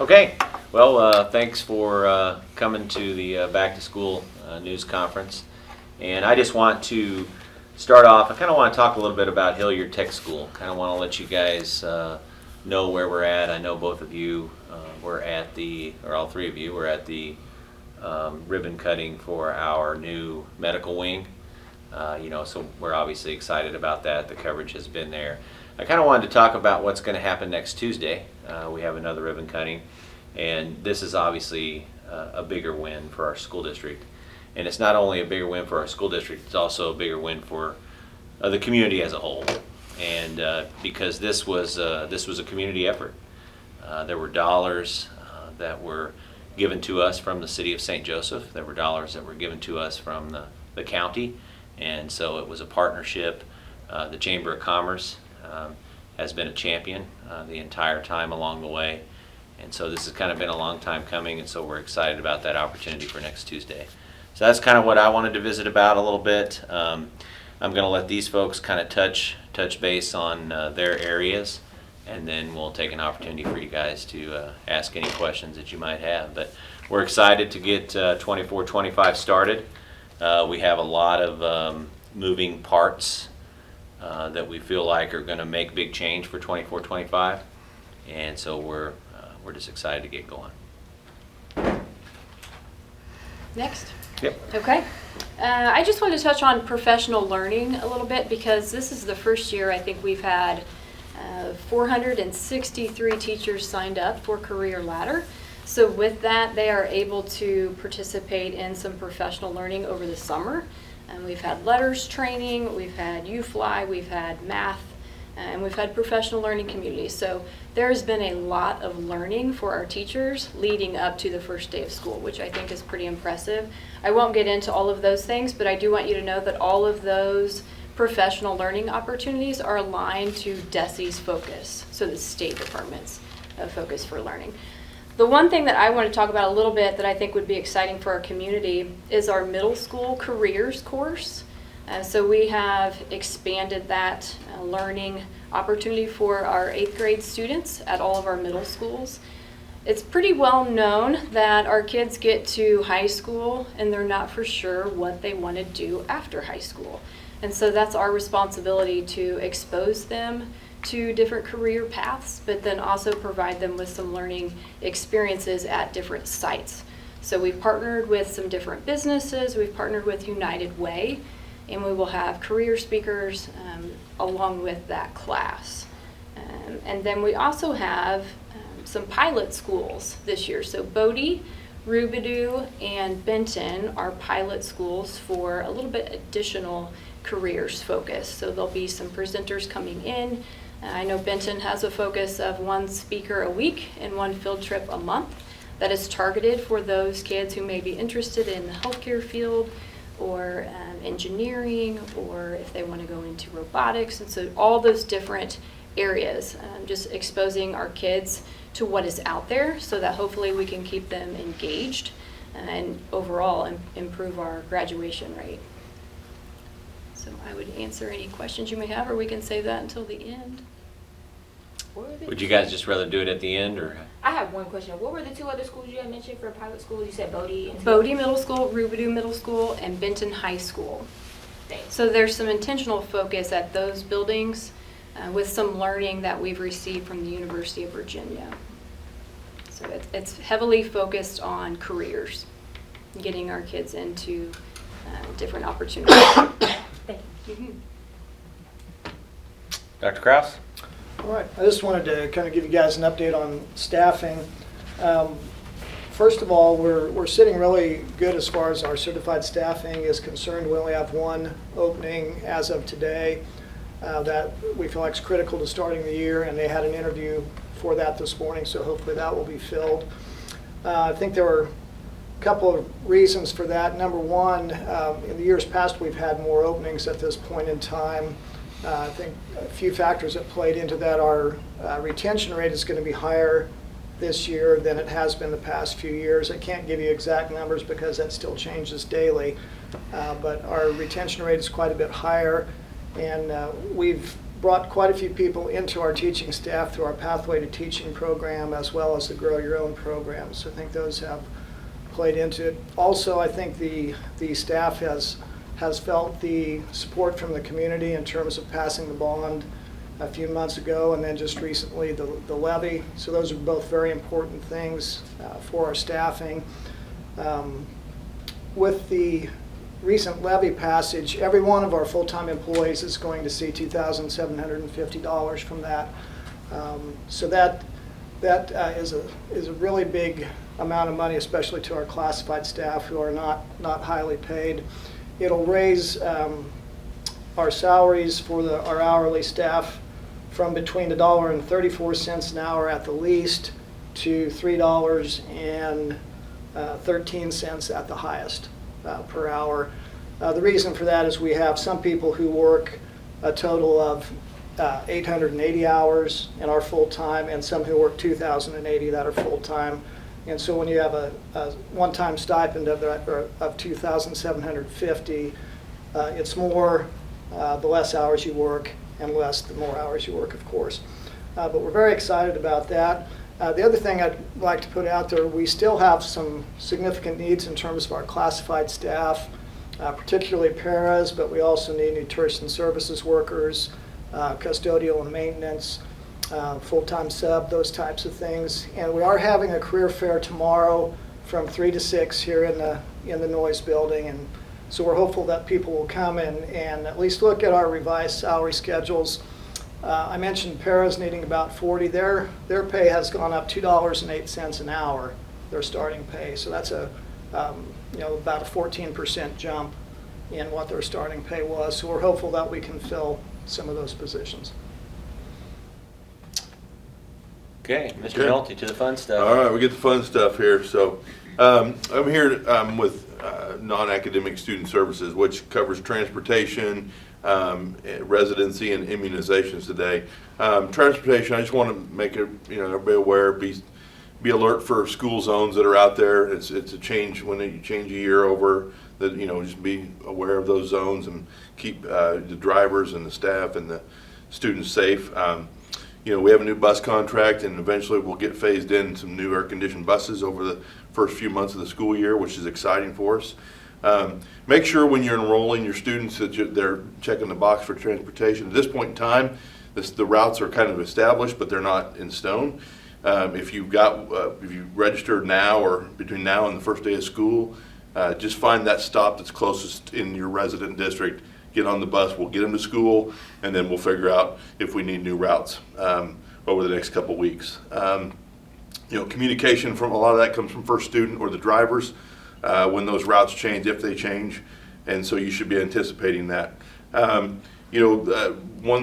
Okay, well, thanks for coming to the Back to School News Conference. And I just want to start off, I kind of want to talk a little bit about Hilliard Tech School. Kind of want to let you guys know where we're at. I know both of you were at the, or all three of you were at the ribbon cutting for our new medical wing. So we're obviously excited about that. The coverage has been there. I kind of wanted to talk about what's going to happen next Tuesday. We have another ribbon cutting, and this is obviously a bigger win for our school district. And it's not only a bigger win for our school district, it's also a bigger win for the community as a whole. And because this was a community effort. There were dollars that were given to us from the city of St. Joseph. There were dollars that were given to us from the county. And so it was a partnership. The Chamber of Commerce has been a champion the entire time along the way. And so this has kind of been a long time coming, and so we're excited about that opportunity for next Tuesday. So that's kind of what I wanted to visit about a little bit. I'm going to let these folks kind of touch base on their areas, and then we'll take an opportunity for you guys to ask any questions that you might have. But we're excited to get 24-25 started. We have a lot of moving parts that we feel like are going to make big change for 24-25, and so we're just excited to get going. Next. Yep. Okay. I just wanted to touch on professional learning a little bit, because this is the first year I think we've had 463 teachers signed up for Career Ladder. So with that, they are able to participate in some professional learning over the summer. And we've had letters training, we've had UFly, we've had math, and we've had professional learning communities. So there's been a lot of learning for our teachers leading up to the first day of school, which I think is pretty impressive. I won't get into all of those things, but I do want you to know that all of those professional learning opportunities are aligned to DESE's focus, so the State Department's focus for learning. The one thing that I want to talk about a little bit that I think would be exciting for our community is our middle school careers course. So we have expanded that learning opportunity for our 8th grade students at all of our middle schools. It's pretty well known that our kids get to high school and they're not for sure what they want to do after high school. And so that's our responsibility to expose them to different career paths, but then also provide them with some learning experiences at different sites. So we've partnered with some different businesses, we've partnered with United Way, and we will have career speakers along with that class. And then we also have some pilot schools this year. So Bodie, Rubidoux, and Benton are pilot schools for a little bit additional careers focus. So there'll be some presenters coming in. I know Benton has a focus of 1 speaker a week and 1 field trip a month that is targeted for those kids who may be interested in the healthcare field or engineering, or if they want to go into robotics. And so all those different areas, just exposing our kids to what is out there so that hopefully we can keep them engaged and overall improve our graduation rate. So I would answer any questions you may have, or we can save that until the end. Would you guys just rather do it at the end, or? I have one question. What were the 2 other schools you had mentioned for pilot schools? You said Bodie and Bodie Middle School, Rubidoux Middle School, and Benton High School. Thanks. So there's some intentional focus at those buildings with some learning that we've received from the University of Virginia. So it's heavily focused on careers, getting our kids into different opportunities. Thank you. Mm-hmm. Dr. Kraus? All right, I just wanted to kind of give you guys an update on staffing. First of all, we're sitting really good as far as our certified staffing is concerned. We only have 1 opening as of today that we feel like is critical to starting the year, and they had an interview for that this morning, so hopefully that will be filled. I think there were a couple of reasons for that. Number one, in the years past we've had more openings at this point in time. I think a few factors that played into that. Our retention rate is going to be higher this year than it has been the past few years. I can't give you exact numbers because that still changes daily, but our retention rate is quite a bit higher, and we've brought quite a few people into our teaching staff through our Pathway to Teaching program, as well as the Grow Your Own program. So I think those have played into it. Also, I think the staff has felt the support from the community in terms of passing the bond a few months ago, and then just recently the levy. So those are both very important things for our staffing. With the recent levy passage, every one of our full-time employees is going to see $2,750 from that. So that is a really big amount of money, especially to our classified staff who are not highly paid. It'll raise our salaries for our hourly staff from between $1.34 an hour at the least to $3.13 at the highest per hour. The reason for that is we have some people who work a total of 880 hours in our full-time, and some who work 2,080 that are full-time. And so when you have a one-time stipend of $2,750, it's more the less hours you work, and less the more hours you work, of course. But we're very excited about that. The other thing I'd like to put out there, we still have some significant needs in terms of our classified staff, particularly paras, but we also need nutrition services workers, custodial and maintenance, full-time sub, those types of things. And we are having a career fair tomorrow from 3 to 6 here in the Noyes building. And so we're hopeful that people will come and at least look at our revised salary schedules. I mentioned paras needing about 40. Their pay has gone up $2.08 an hour, their starting pay. So that's about a 14% jump in what their starting pay was. So we're hopeful that we can fill some of those positions. Okay, Mr. Okay. Nolte, to the fun stuff. All right, we get the fun stuff here. So I'm here with non-academic student services, which covers transportation, residency, and immunizations today. Transportation, I just want to make everybody aware, be alert for school zones that are out there. It's a change when you change a year over. That just be aware of those zones and keep the drivers and the staff and the students safe. We have a new bus contract, and eventually we'll get phased in some new air-conditioned buses over the first few months of the school year, which is exciting for us. Make sure when you're enrolling your students that they're checking the box for transportation. At this point in time, the routes are kind of established, but they're not in stone. If you registered now or between now and the first day of school, just find that stop that's closest in your resident district. Get on the bus, we'll get them to school, and then we'll figure out if we need new routes over the next couple weeks. Communication from a lot of that comes from first student or the drivers when those routes change, if they change, and so you should be anticipating that. One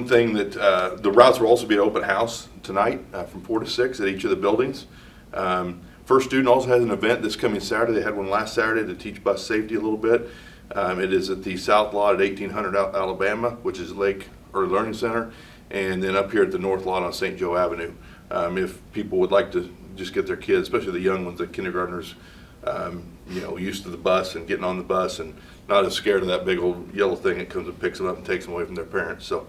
thing that the routes will also be at open house tonight from 4 to 6 at each of the buildings. First student also has an event this coming Saturday. They had one last Saturday to teach bus safety a little bit. It is at the South Lot at 1800 Alabama, which is Lake Early Learning Center, and then up here at the North Lot on St. Joe Avenue. If people would like to just get their kids, especially the young ones, the kindergartners, used to the bus and getting on the bus and not as scared of that big old yellow thing that comes and picks them up and takes them away from their parents. So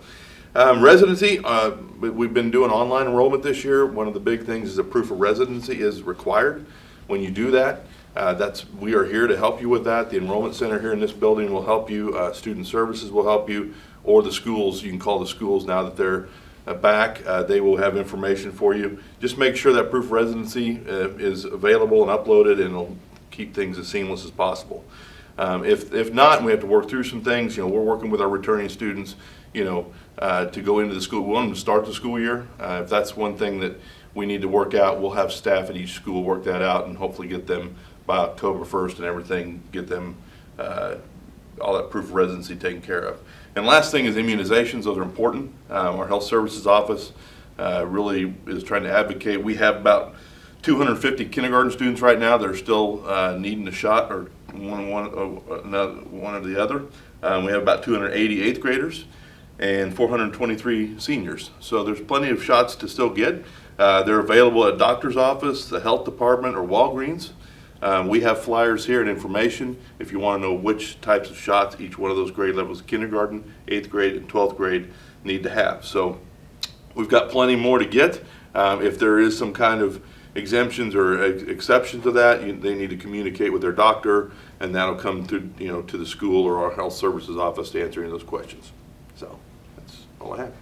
residency, we've been doing online enrollment this year. One of the big things is a proof of residency is required. When you do that, we are here to help you with that. The enrollment center here in this building will help you. Student services will help you, or the schools. You can call the schools now that they're back. They will have information for you. Just make sure that proof of residency is available and uploaded, and it'll keep things as seamless as possible. If not, and we have to work through some things, we're working with our returning students, to go into the school. We want them to start the school year. If that's one thing that we need to work out, we'll have staff at each school work that out and hopefully get them by October 1st and everything, get them all that proof of residency taken care of. And last thing is immunizations. Those are important. Our health services office really is trying to advocate. We have about 250 kindergarten students right now that are still needing a shot, or one or the other. We have about 280 eighth graders and 423 seniors. So there's plenty of shots to still get. They're available at doctor's office, the health department, or Walgreens. We have flyers here and information if you want to know which types of shots each one of those grade levels, kindergarten, 8th grade, and 12th grade, need to have. So we've got plenty more to get. If there is some kind of exemptions or exceptions to that, they need to communicate with their doctor, and that'll come through, to the school or our health services office to answer any of those questions. So that's all I have.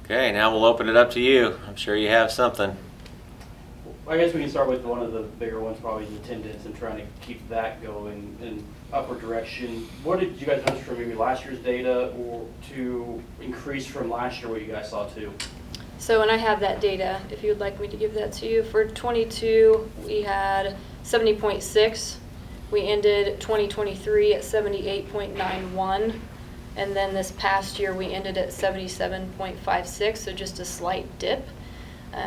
Okay, now we'll open it up to you. I'm sure you have something. I guess we can start with one of the bigger ones, probably the attendance, and trying to keep that going in upward direction. What did you guys notice from maybe last year's data, or to increase from last year what you guys saw too? So, and I have that data, if you would like me to give that to you. For 22, we had 70.6. We ended 2023 at 78.91. And then this past year, we ended at 77.56, so just a slight dip.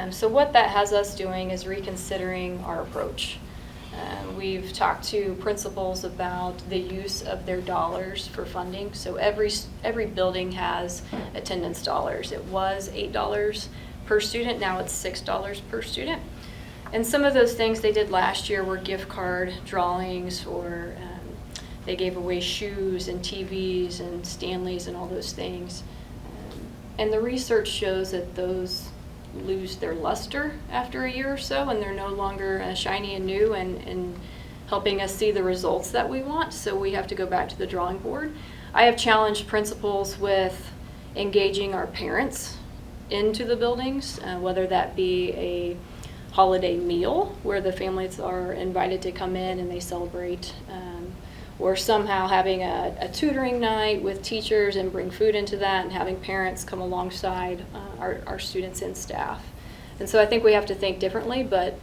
So what that has us doing is reconsidering our approach. We've talked to principals about the use of their dollars for funding. So every building has attendance dollars. It was $8 per student, now it's $6 per student. And some of those things they did last year were gift card drawings, or they gave away shoes and TVs and Stanleys and all those things. And the research shows that those lose their luster after a year or so, and they're no longer shiny and new and helping us see the results that we want. So we have to go back to the drawing board. I have challenged principals with engaging our parents into the buildings, whether that be a holiday meal where the families are invited to come in and they celebrate, or somehow having a tutoring night with teachers and bring food into that, and having parents come alongside our students and staff. And so I think we have to think differently, but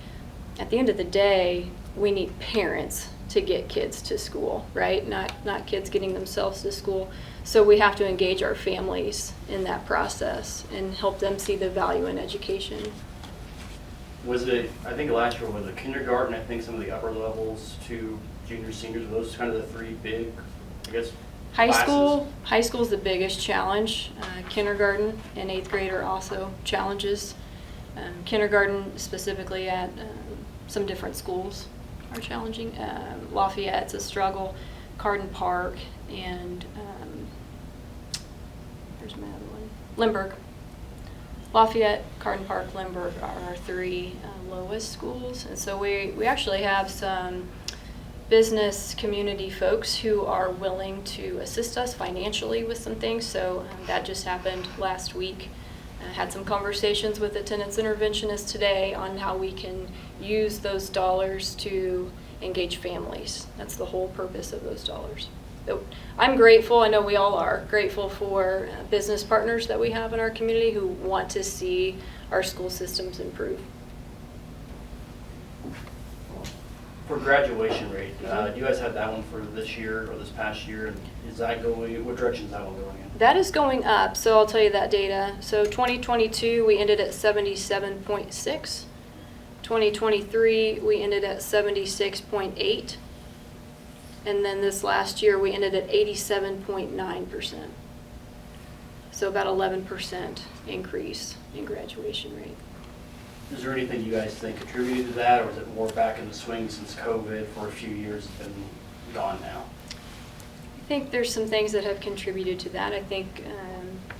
at the end of the day, we need parents to get kids to school, right? Not kids getting themselves to school. So we have to engage our families in that process and help them see the value in education. Was it, I think last year was a kindergarten, I think some of the upper levels to juniors, seniors, were those kind of the three big, I guess, High classes? school is the biggest challenge. Kindergarten and 8th grade are also challenges. Kindergarten specifically at some different schools are challenging. Lafayette's a struggle, Carden Park, and there's my other one, Lindbergh. Lafayette, Carden Park, Lindbergh are our three lowest schools. And so we actually have some business community folks who are willing to assist us financially with some things. So that just happened last week. I had some conversations with attendance interventionists today on how we can use those dollars to engage families. That's the whole purpose of those dollars. So I'm grateful, I know we all are, grateful for business partners that we have in our community who want to see our school systems improve. For graduation rate, do you guys have that one for this year or this past year? And is that going, what direction is that one going in? That is going up, so I'll tell you that data. So 2022, we ended at 77.6. 2023, we ended at 76.8. And then this last year, we ended at 87.9%. So about 11% increase in graduation rate. Is there anything you guys think contributed to that, or is it more back in the swing since COVID for a few years and been gone now? I think there's some things that have contributed to that. I think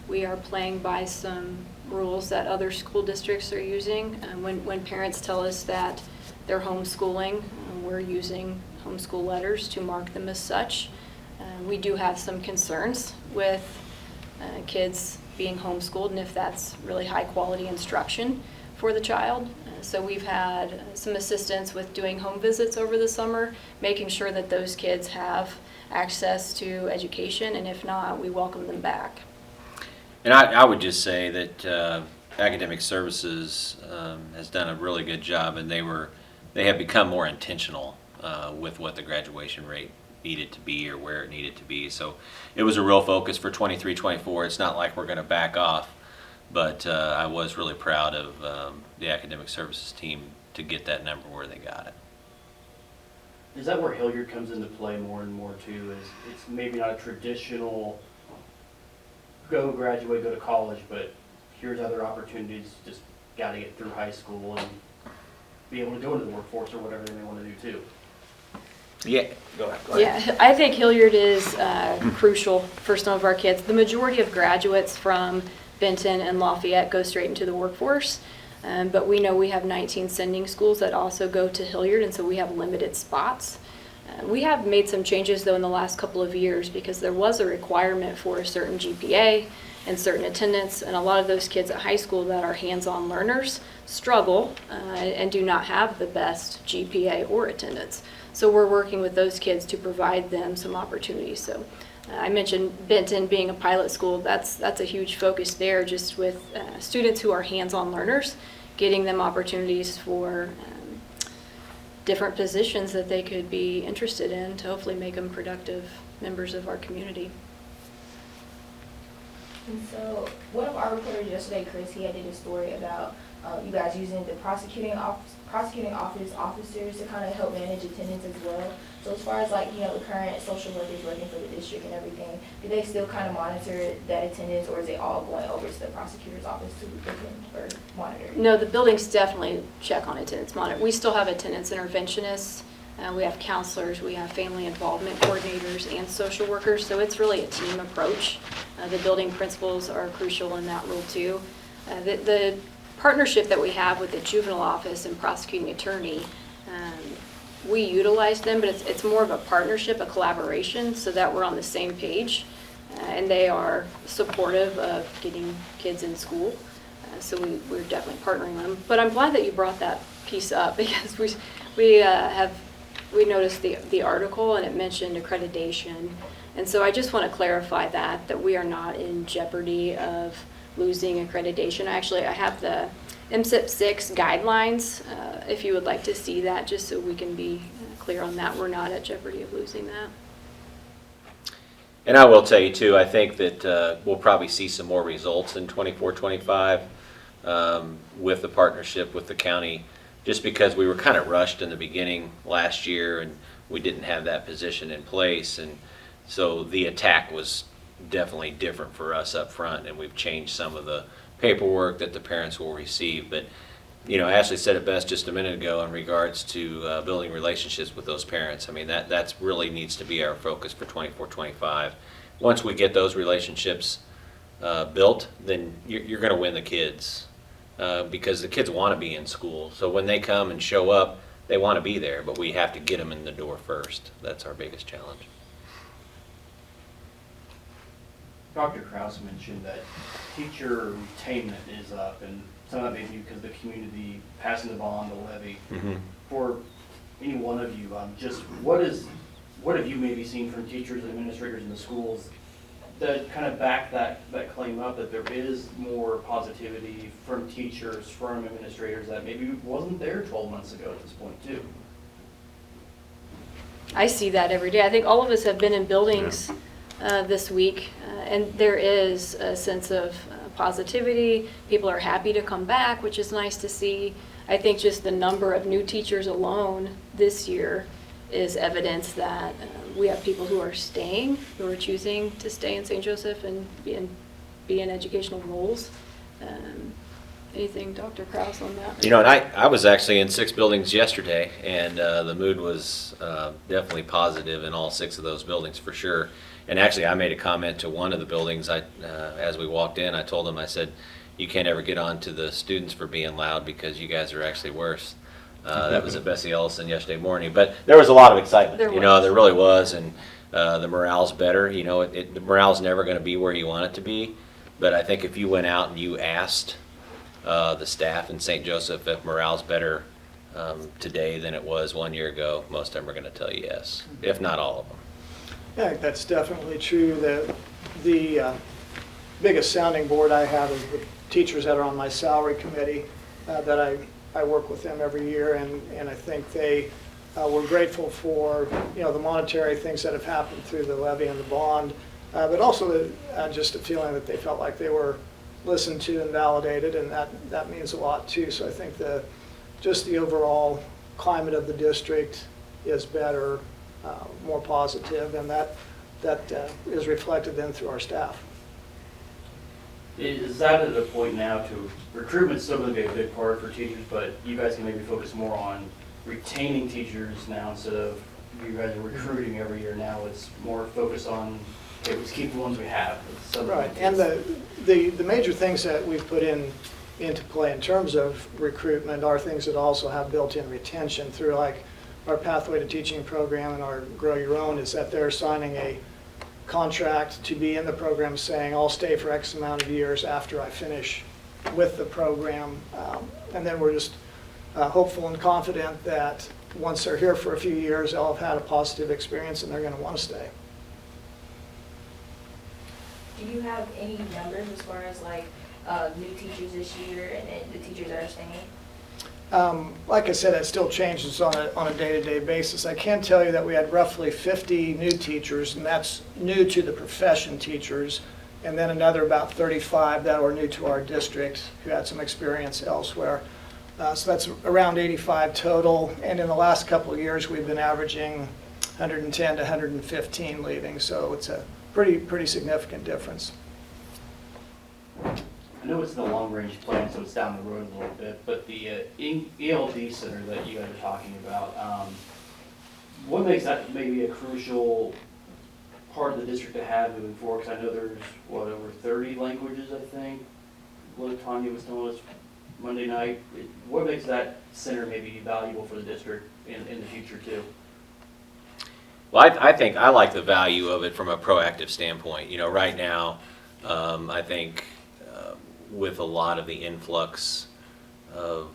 we are playing by some rules that other school districts are using. When parents tell us that they're homeschooling, we're using homeschool letters to mark them as such. We do have some concerns with kids being homeschooled and if that's really high quality instruction for the child. So we've had some assistance with doing home visits over the summer, making sure that those kids have access to education, and if not, we welcome them back. And I would just say that Academic Services has done a really good job, and they have become more intentional with what the graduation rate needed to be or where it needed to be. So it was a real focus for 23-24. It's not like we're going to back off. But I was really proud of the Academic Services team to get that number where they got it. Is that where Hilliard comes into play more and more too? Is it's maybe not a traditional go graduate, go to college, but here's other opportunities, just got to get through high school and be able to go into the workforce or whatever they may want to do too. Yeah, go ahead. Yeah, I think Hilliard is crucial for some of our kids. The majority of graduates from Benton and Lafayette go straight into the workforce, but we know we have 19 sending schools that also go to Hilliard, and so we have limited spots. We have made some changes, though, in the last couple of years because there was a requirement for a certain GPA and certain attendance, and a lot of those kids at high school that are hands-on learners struggle and do not have the best GPA or attendance. So we're working with those kids to provide them some opportunities. So I mentioned Benton being a pilot school. That's a huge focus there, just with students who are hands-on learners, getting them opportunities for different positions that they could be interested in to hopefully make them productive members of our community. And so, one of our reporters yesterday, Chris, he did a story about you guys using the prosecuting office officers to kind of help manage attendance as well. So as far as the current social workers working for the district and everything, do they still kind of monitor that attendance, or is it all going over to the prosecutor's office to look or monitor? No, the buildings definitely check on attendance monitor. We still have attendance interventionists. We have counselors, we have family involvement coordinators and social workers, so it's really a team approach. The building principals are crucial in that role too. The partnership that we have with the juvenile office and prosecuting attorney, we utilize them, but it's more of a partnership, a collaboration, so that we're on the same page. And they are supportive of getting kids in school. So we're definitely partnering with them. But I'm glad that you brought that piece up because we noticed the article and it mentioned accreditation. And so I just want to clarify that we are not in jeopardy of losing accreditation. Actually, I have the MSIP 6 guidelines, if you would like to see that, just so we can be clear on that. We're not at jeopardy of losing that. And I will tell you too, I think that we'll probably see some more results in 24-25 with the partnership with the county, just because we were kind of rushed in the beginning last year and we didn't have that position in place. And so the attack was definitely different for us up front, and we've changed some of the paperwork that the parents will receive. But Ashley said it best just a minute ago in regards to building relationships with those parents. I mean, that's really needs to be our focus for 24-25. Once we get those relationships built, then you're going to win the kids because the kids want to be in school. So when they come and show up, they want to be there, but we have to get them in the door first. That's our biggest challenge. Dr. Krause mentioned that teacher retainment is up, and some of that may be because of the community passing the bond, the levy. Mm-hmm. For any one of you, just what have you maybe seen from teachers and administrators in the schools that kind of back that claim up, that there is more positivity from teachers, from administrators that maybe wasn't there 12 months ago at this point too? I see that every day. I think all of us have been in buildings this week, and there is a sense of positivity. People are happy to come back, which is nice to see. I think just the number of new teachers alone this year is evidence that we have people who are staying, who are choosing to stay in St. Joseph and be in educational roles. Anything, Dr. Krause, on that? And I was actually in 6 buildings yesterday, and the mood was definitely positive in all 6 of those buildings for sure. And actually, I made a comment to one of the buildings. As we walked in, I told them, I said, "You can't ever get on to the students for being loud because you guys are actually worse." That was at Bessie Ellison yesterday morning. But there was a lot of excitement. There was. There really was, and the morale's better. The morale's never going to be where you want it to be. But I think if you went out and you asked the staff in St. Joseph if morale's better today than it was 1 year ago, most of them are going to tell you yes, if not all of them. Yeah, I think that's definitely true. The biggest sounding board I have is the teachers that are on my salary committee that I work with them every year, and I think they were grateful for the monetary things that have happened through the levy and the bond, but also just a feeling that they felt like they were listened to and validated, and that means a lot too. So I think just the overall climate of the district is better, more positive, and that is reflected then through our staff. Is that at a point now to recruitment's still going to be a big part for teachers, but you guys can maybe focus more on retaining teachers now instead of you guys are recruiting every year now, it's more focused on, okay, let's keep the ones we have. Right, and the major things that we've put into play in terms of recruitment are things that also have built-in retention through like our Pathway to Teaching program and our Grow Your Own, is that they're signing a contract to be in the program saying, I'll stay for X amount of years after I finish with the program. And then we're just hopeful and confident that once they're here for a few years, they'll have had a positive experience and they're going to want to stay. Do you have any numbers as far as like new teachers this year and then the teachers that are staying? Like I said, it still changes on a day-to-day basis. I can tell you that we had roughly 50 new teachers, and that's new to the profession teachers, and then another about 35 that were new to our district who had some experience elsewhere. So that's around 85 total, and in the last couple of years, we've been averaging 110 to 115 leaving, so it's a pretty significant difference. I know it's the long-range plan, so it's down the road a little bit, but the ELD center that you guys are talking about, what makes that maybe a crucial part of the district to have moving forward? Because I know there's, what, over 30 languages, I think, what Tanya was telling us Monday night. What makes that center maybe valuable for the district in the future, too? Well, I think I like the value of it from a proactive standpoint. You know, right now, I think with a lot of the influx of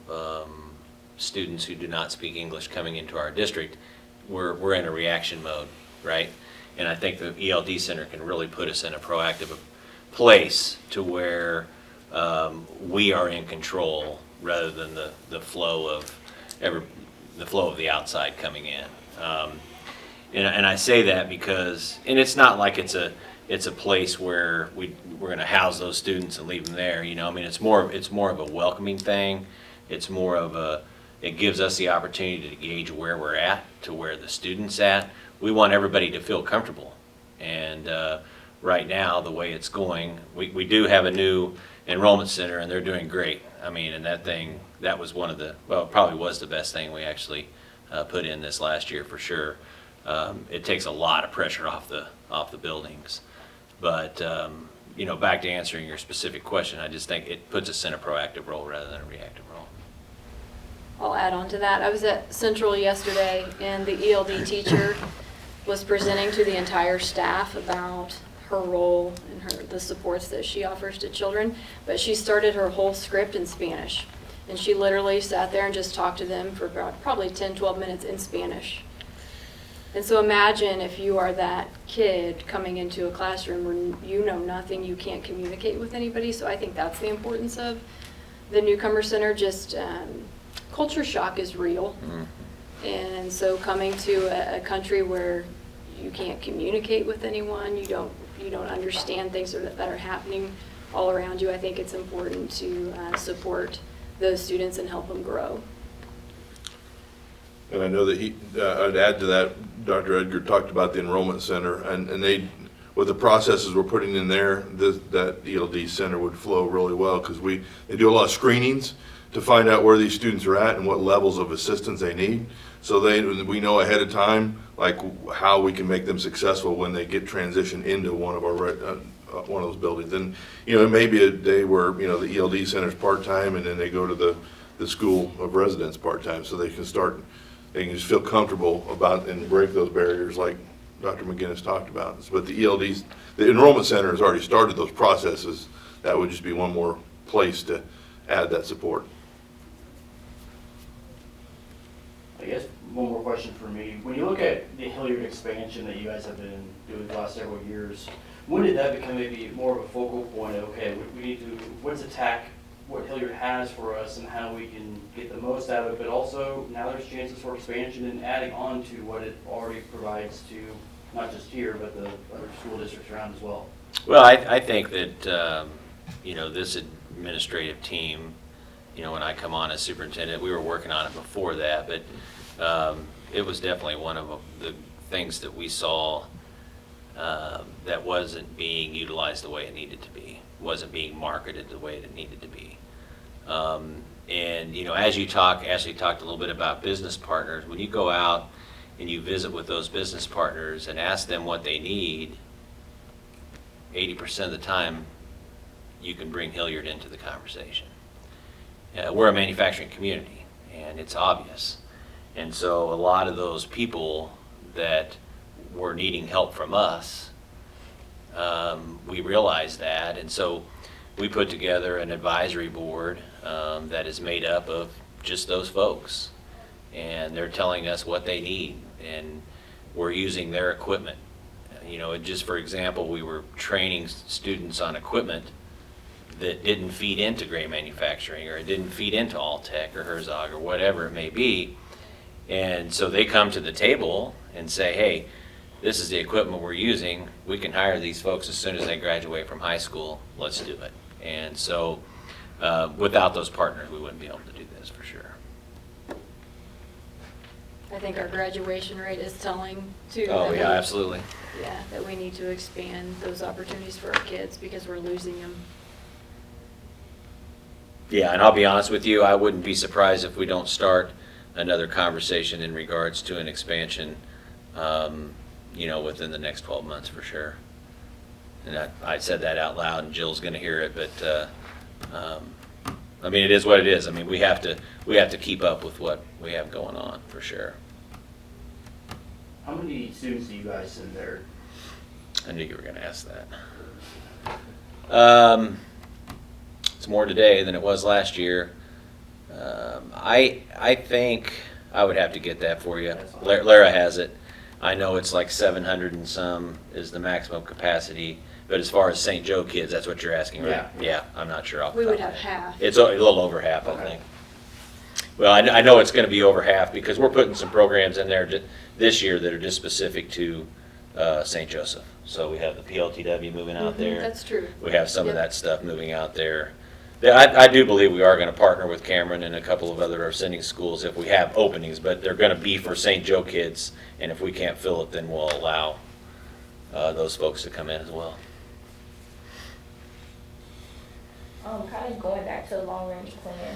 students who do not speak English coming into our district, we're in a reaction mode, right? And I think the ELD Center can really put us in a proactive place to where we are in control rather than the flow of the outside coming in. And I say that because, and it's not like it's a place where we're going to house those students and leave them there. You know, I mean, it's more of a welcoming thing. It's more of it gives us the opportunity to gauge where we're at to where the student's at. We want everybody to feel comfortable. And right now, the way it's going, we do have a new enrollment center, and they're doing great. I mean, and that was probably was the best thing we actually put in this last year for sure. It takes a lot of pressure off the buildings. But, you know, back to answering your specific question, I just think it puts us in a proactive role rather than a reactive role. I'll add on to that. I was at Central yesterday, and the ELD teacher was presenting to the entire staff about her role and the supports that she offers to children. But she started her whole script in Spanish. And she literally sat there and just talked to them for probably 10, 12 minutes in Spanish. And so imagine if you are that kid coming into a classroom where you know nothing, you can't communicate with anybody. So I think that's the importance of the Newcomer Center. Just culture shock is real. Mm-hmm. And so coming to a country where you can't communicate with anyone, you don't understand things that are happening all around you, I think it's important to support those students and help them grow. And I know that I'd add to that, Dr. Edgar talked about the enrollment center, and they, with the processes we're putting in there, that ELD center would flow really well, because they do a lot of screenings to find out where these students are at and what levels of assistance they need. So we know ahead of time, like how we can make them successful when they get transitioned into one of those buildings. And you know, it may be a day where the ELD center's part-time, and then they go to the school of residence part-time, so they can just feel comfortable about and break those barriers like Dr. McGinnis talked about. But the enrollment center has already started those processes. That would just be one more place to add that support. I guess one more question for me. When you look at the Hilliard expansion that you guys have been doing the last several years, when did that become maybe more of a focal point of, okay, we need to, let's attack what Hilliard has for us and how we can get the most out of it, but also now there's chances for expansion and adding on to what it already provides to not just here, but the other school districts around as well? Well, I think that, this administrative team, when I come on as superintendent, we were working on it before that, but it was definitely one of the things that we saw that wasn't being utilized the way it needed to be, wasn't being marketed the way it needed to be. And as Ashley talked a little bit about business partners, when you go out and you visit with those business partners and ask them what they need, 80% of the time, you can bring Hilliard into the conversation. We're a manufacturing community, and it's obvious. And so a lot of those people that were needing help from us, we realized that, and so we put together an advisory board that is made up of just those folks. And they're telling us what they need, and we're using their equipment. You know, just for example, we were training students on equipment that didn't feed into Gray Manufacturing, or it didn't feed into Alltech or Herzog or whatever it may be. And so they come to the table and say, hey, this is the equipment we're using. We can hire these folks as soon as they graduate from high school. Let's do it. And so without those partners, we wouldn't be able to do this for sure. I think our graduation rate is telling too. Oh, that yeah, we- absolutely. Yeah, that we need to expand those opportunities for our kids because we're losing them. Yeah, and I'll be honest with you, I wouldn't be surprised if we don't start another conversation in regards to an expansion, you know, within the next 12 months for sure. And I said that out loud, and Jill's going to hear it, but I mean, it is what it is. I mean, we have to keep up with what we have going on for sure. How many students do you guys send there? I knew you were going to ask that. It's more today than it was last year. I think I would have to get that for you. Lara has it. I know it's like 700 and some is the maximum capacity, but as far as St. Joe kids, that's what you're asking, right? Yeah, I'm not sure. off the We top would of have my head. half. It's a little over half, I Okay. think. Well, I know it's going to be over half because we're putting some programs in there this year that are just specific to St. Joseph. So we have the PLTW moving out Mhm, there. That's true. We have some of Yep. that stuff moving out there. I do believe we are going to partner with Cameron and a couple of other sending schools if we have openings, but they're going to be for St. Joe kids, and if we can't fill it, then we'll allow those folks to come in as well. Kind of going back to the long range plan.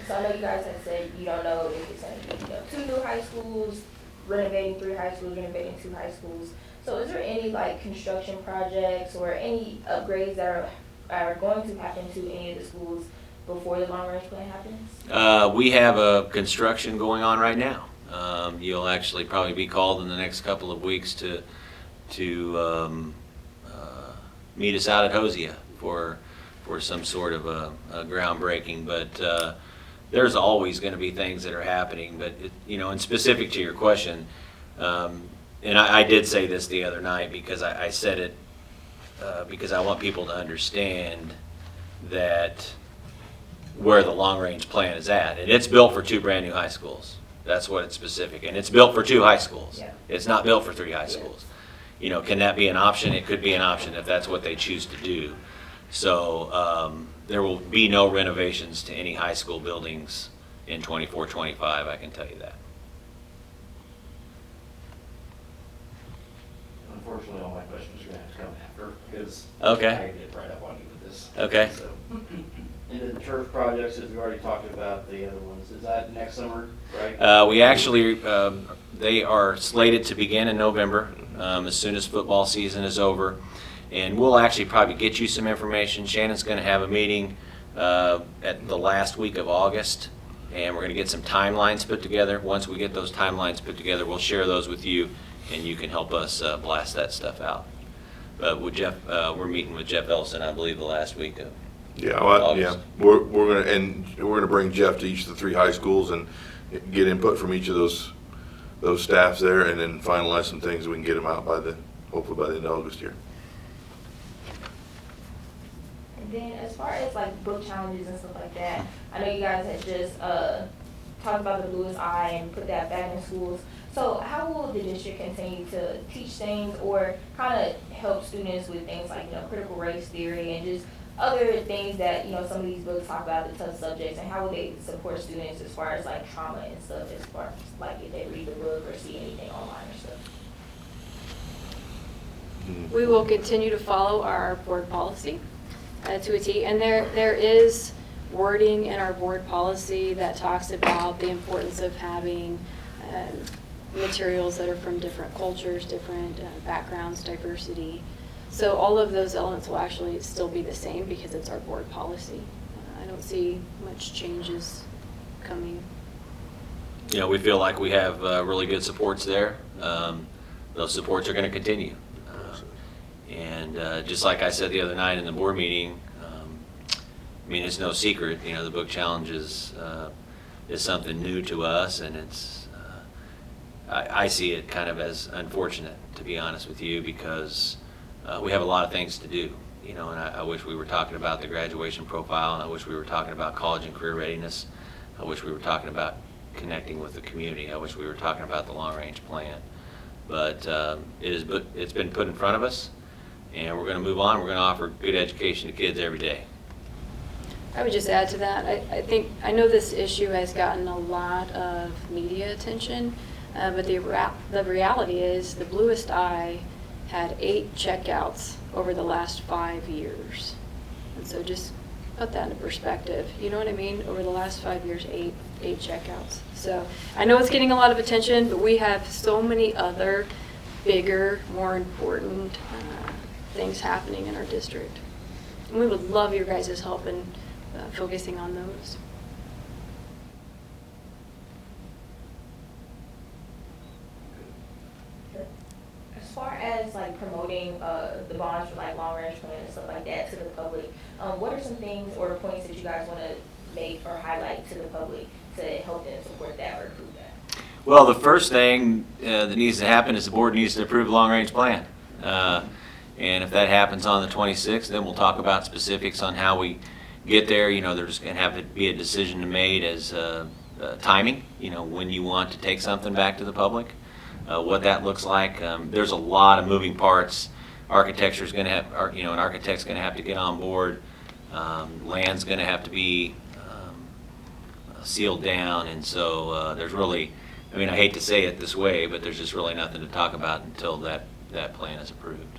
So I know you guys have said you don't know if it's going to be, 2 new high schools, renovating 3 high schools, renovating 2 high schools. So is there any like construction projects or any upgrades that are going to happen to any of the schools before the long range plan happens? We have a construction going on right now. You'll actually probably be called in the next couple of weeks to meet us out at Hosea for some sort of a groundbreaking. But there's always going to be things that are happening. But and specific to your question, and I did say this the other night because I said it because I want people to understand that where the long-range plan is at. And it's built for 2 brand-new high schools. That's what it's specific. And it's built for 2 high schools. Yeah. It's not built for 3 high schools. Can that be an option? It could be an option if that's what they choose to do. So there will be no renovations to any high school buildings in 24-25, I can tell you that. Unfortunately, all my questions are gonna have to come after, because Okay. I get right up on you with this. Okay. So, And then the turf projects, as we already talked about the other ones, is that next summer, right? We actually, they are slated to begin in November, as soon as football season is over. And we'll actually probably get you some information. Shannon's going to have a meeting at the last week of August, and we're going to get some timelines put together. Once we get those timelines put together, we'll share those with you, and you can help us blast that stuff out. But with Jeff, we're meeting with Jeff Ellison, I believe, the last week of Yeah, well, August. yeah, we're gonna bring Jeff to each of the 3 high schools and get input from each of those staffs there, and then finalize some things, we can get them out hopefully by the end of August here. And then as far as like book challenges and stuff like that, I know you guys had just talked about the Lewis Eye and put that back in schools. So how will the district continue to teach things or kind of help students with things like, critical race theory and just other things that, some of these books talk about, the tough subjects, and how will they support students as far as like trauma and stuff, as far as like if they read the book or see anything online or stuff? We will continue to follow our board policy to a T, and there is wording in our board policy that talks about the importance of having materials that are from different cultures, different backgrounds, diversity. So all of those elements will actually still be the same because it's our board policy. I don't see much changes coming. You know, we feel like we have really good supports there. Those supports are going to continue. And just like I said the other night in the board meeting, I mean, it's no secret, you know, the book challenge is something new to us, and it's, I see it kind of as unfortunate, to be honest with you, because we have a lot of things to do, you know, and I wish we were talking about the graduation profile, and I wish we were talking about college and career readiness. I wish we were talking about connecting with the community. I wish we were talking about the long-range plan. But it's been put in front of us, and we're going to move on. We're going to offer good education to kids every day. I would just add to that, I know this issue has gotten a lot of media attention, but the reality is the Bluest Eye had 8 checkouts over the last 5 years. And so just put that into perspective. You know what I mean? Over the last 5 years, 8 checkouts. So I know it's getting a lot of attention, but we have so many other bigger, more important things happening in our district. And we would love your guys' help in focusing on those. As far as like promoting the bonds for like long range plan and stuff like that to the public, what are some things or points that you guys want to make or highlight to the public to help them support that or improve that? Well, the first thing that needs to happen is the board needs to approve the long-range plan. And if that happens on the 26th, then we'll talk about specifics on how we get there. You know, there's going to have to be a decision made as timing, you know, when you want to take something back to the public, what that looks like. There's a lot of moving parts. Architecture's going to have, you know, an architect's going to have to get on board. Land's going to have to be sealed down, and so there's really, I mean, I hate to say it this way, but there's just really nothing to talk about until that plan is approved.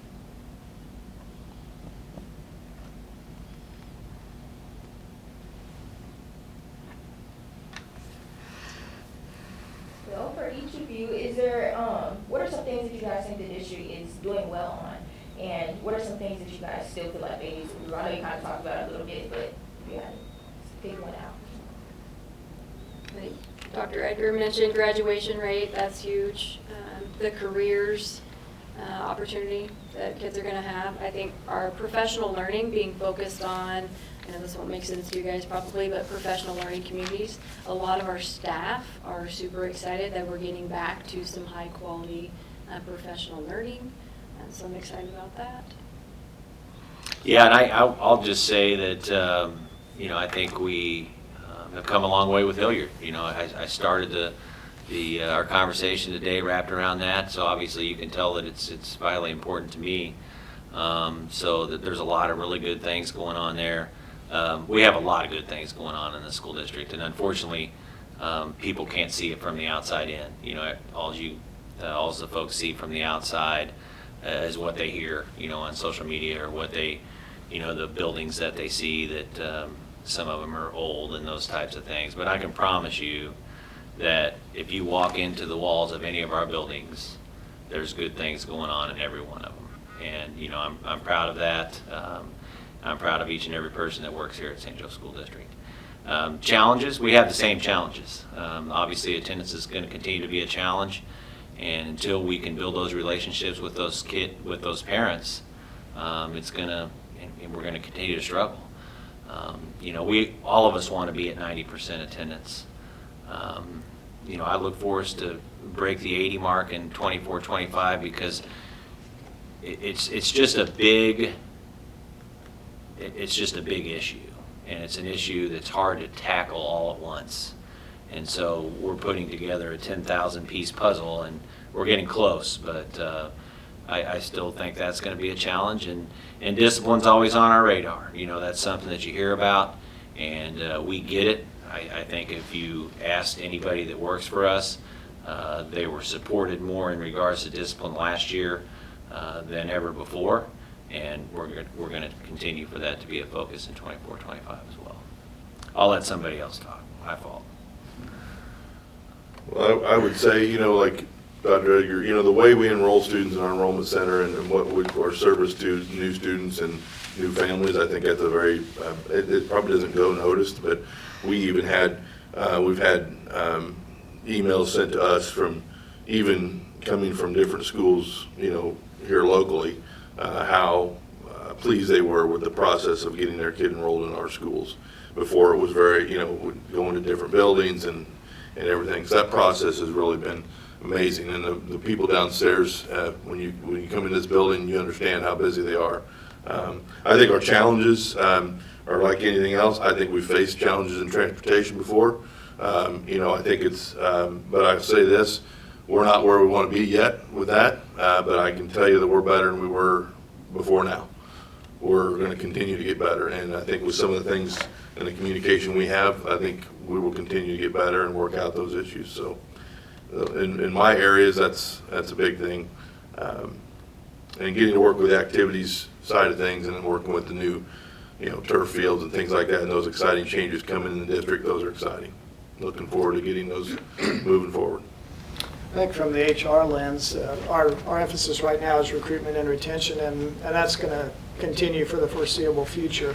So for each of you, is there, what are some things that you guys think the district is doing well on? And what are some things that you guys still feel like they need to improve? I know you kind of talked about it a little bit, but you had to pick one out. I think Dr. Edgar mentioned graduation rate, that's huge. The careers opportunity that kids are going to have. I think our professional learning being focused on, I know this won't make sense to you guys probably, but professional learning communities. A lot of our staff are super excited that we're getting back to some high quality professional learning. So I'm excited about that. Yeah, and I'll just say that, you know, I think we have come a long way with Hilliard. You know, I started our conversation today wrapped around that, so obviously you can tell that it's vitally important to me. So that there's a lot of really good things going on there. We have a lot of good things going on in the school district, and unfortunately, people can't see it from the outside in. You know, all the folks see from the outside is what they hear, you know, on social media, or what they, you know, the buildings that they see that some of them are old and those types of things. But I can promise you that if you walk into the walls of any of our buildings, there's good things going on in every one of them. And, you know, I'm proud of that. I'm proud of each and every person that works here at St. Joe School District. Challenges, we have the same challenges. Obviously, attendance is going to continue to be a challenge. And until we can build those relationships with those parents, it's gonna, and we're gonna continue to struggle. You know, all of us want to be at 90% attendance. You know, I look for us to break the 80 mark in 24-25 because it's just a big issue, and it's an issue that's hard to tackle all at once. And so we're putting together a 10,000 piece puzzle, and we're getting close, but I still think that's going to be a challenge, and discipline's always on our radar. You know, that's something that you hear about, and we get it. I think if you asked anybody that works for us, they were supported more in regards to discipline last year than ever before, and we're going to continue for that to be a focus in 24-25 as well. I'll let somebody else talk. My fault. Well, I would say, you know, like Dr. Edgar, the way we enroll students in our enrollment center and what our service to new students and new families, I think that's a very, it probably doesn't go noticed, but we even had, we've had emails sent to us from even coming from different schools, here locally, how pleased they were with the process of getting their kid enrolled in our schools. Before it was very, going to different buildings and everything. So that process has really been amazing. And the people downstairs, when you come in this building, you understand how busy they are. I think our challenges are like anything else. I think we've faced challenges in transportation before. I think it's, but I say this, we're not where we want to be yet with that, but I can tell you that we're better than we were before now. We're going to continue to get better, and I think with some of the things and the communication we have, I think we will continue to get better and work out those issues. So in my areas, that's a big thing. And getting to work with the activities side of things and then working with the new, turf fields and things like that, and those exciting changes coming in the district, those are exciting. Looking forward to getting those moving forward. I think from the HR lens, our emphasis right now is recruitment and retention, and that's going to continue for the foreseeable future.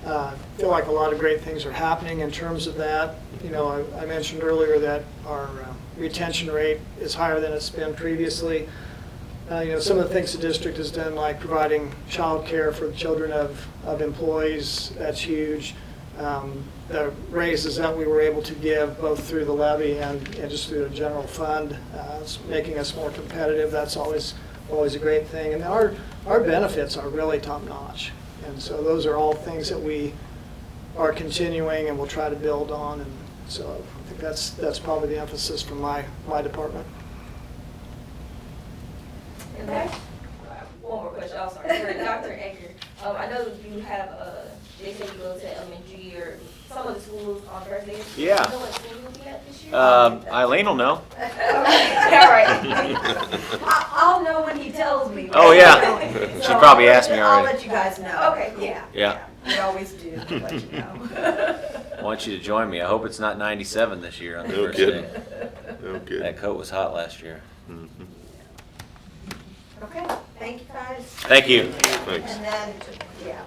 I feel like a lot of great things are happening in terms of that. I mentioned earlier that our retention rate is higher than it's been previously. Some of the things the district has done, like providing child care for the children of employees, that's huge. The raises that we were able to give both through the levy and just through the general fund, it's making us more competitive. That's always a great thing. And our benefits are really top-notch. And so those are all things that we are continuing and we'll try to build on. And so I think that's probably the emphasis from my department. Okay. One more question, I'm sorry, for Dr. Edgar. I know you have, they said you go to elementary or some of the schools on Thursdays. Yeah. Do you know what school you'll be at this year? Eileen will know. All right. I'll know when he tells me. Oh, yeah. She probably asked me I'll already. let you guys know. Okay, cool. Yeah. We always do, I'll let you know. I want you to join me. I hope it's not 97 this year on the No first kidding. day. No kidding. That coat was hot last year. Okay, thank you guys. Thank you. Thanks. And then, yeah.